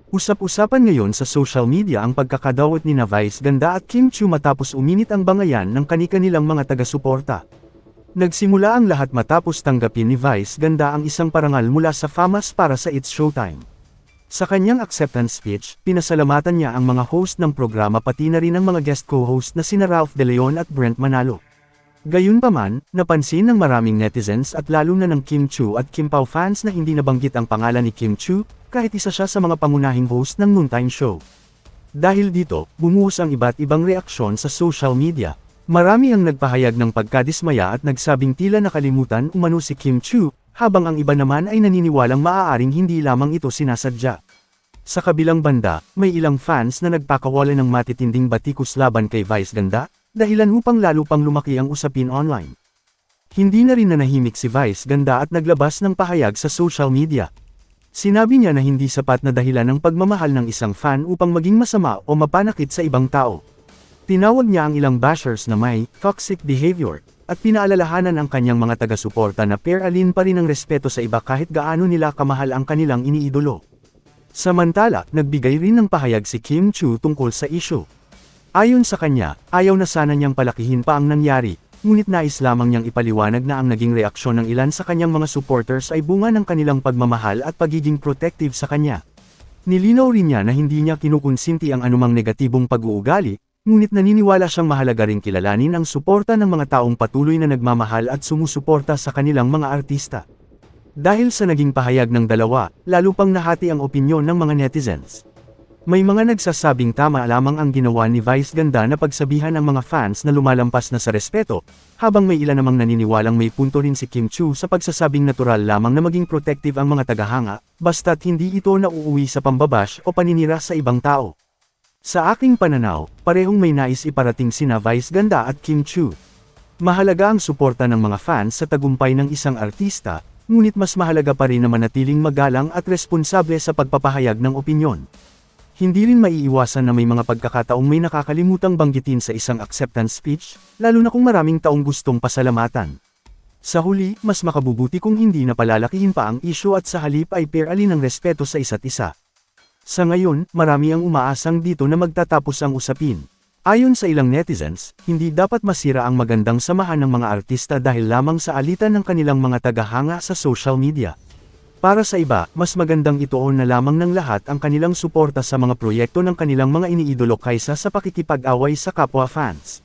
Usap-usapan ngayon sa social media ang pagkakadawat ni Vice Ganda at Kim Chiu matapos uminit ang bangayan ng kani-kanilang mga taga-suporta. Nagsimula ang lahat matapos tanggapin ni Vice Ganda ang isang parangal mula sa FAMAS para sa It's Showtime. Sa kanyang acceptance speech, pinasalamatan niya ang mga host ng programa pati na rin ang mga guest co-host na sina Ralph De Leon at Brent Manalo. Gayunpaman, napansin ng maraming netizens at lalo na ng Kim Chiu at Kim Pao fans na hindi nabanggit ang pangalan ni Kim Chiu, kahit isa siya sa mga pangunahing host ng noontime show. Dahil dito, bumuhos ang iba't ibang reaksyon sa social media. Marami ang nagpahayag ng pagkadismaya at nagsabing tila nakalimutan umano si Kim Chiu, habang ang iba naman ay naniniwalang maaaring hindi lamang ito sinasadya. Sa kabilang banda, may ilang fans na nagpakawala ng matitinding batikos laban kay Vice Ganda, dahilan upang lalo pang lumaki ang usapin online. Hindi na rin nanahimik si Vice Ganda at naglabas ng pahayag sa social media. Sinabi niya na hindi sapat na dahilan ng pagmamahal ng isang fan upang maging masama o mapanakit sa ibang tao. Tinawag niya ang ilang bashers na may toxic behavior, at pinaalalahanan ang kanyang mga taga-suporta na alin pa rin ang respeto sa iba kahit gaano nila kamahal ang kanilang iniidolo. Samantala, nagbigay rin ng pahayag si Kim Chiu tungkol sa issue. Ayon sa kanya, ayaw na sana niyang palakihin pa ang nangyari, ngunit nais lamang niyang ipaliwanag na ang naging reaksyon ng ilan sa kanyang mga supporters ay bunga ng kanilang pagmamahal at pagiging protective sa kanya. Nilinaw rin niya na hindi niya kinukonsinti ang anumang negatibong pag-uugali, ngunit naniniwala siyang mahalaga ring kilalanin ang suporta ng mga taong patuloy na nagmamahal at sumusuporta sa kanilang mga artista. Dahil sa naging pahayag ng dalawa, lalo pang nahati ang opinyon ng mga netizens. May mga nagsasabing tama lamang ang ginawa ni Vice Ganda na pagsabihan ang mga fans na lumalampas na sa respeto, habang may ilan namang naniniwalang may punto rin si Kim Chiu sa pagsasabing natural lamang na maging protective ang mga tagahanga, basta't hindi ito nauuwi sa pambabash o paninira sa ibang tao. Sa aking pananaw, parehong may nais iparating sina Vice Ganda at Kim Chiu. Mahalaga ang suporta ng mga fans sa tagumpay ng isang artista, ngunit mas mahalaga pa rin na manatiling magalang at responsable sa pagpapahayag ng opinyon. Hindi rin maiiwasan na may mga pagkakataong may nakakalimutang banggitin sa isang acceptance speech, lalo na kung maraming taong gustong pasalamatan. Sa huli, mas makabubuti kung hindi na palalakihin pa ang issue at sa halip ay alin ng respeto sa isa't isa. Sa ngayon, marami ang umaasang dito na magtatapos ang usapin. Ayon sa ilang netizens, hindi dapat masira ang magandang samahan ng mga artista dahil lamang sa alitan ng kanilang mga tagahanga sa social media. Para sa iba, mas magandang ituon na lamang ng lahat ang kanilang suporta sa mga proyekto ng kanilang mga iniidolo kaysa sa pakikipag-away sa kapwa fans.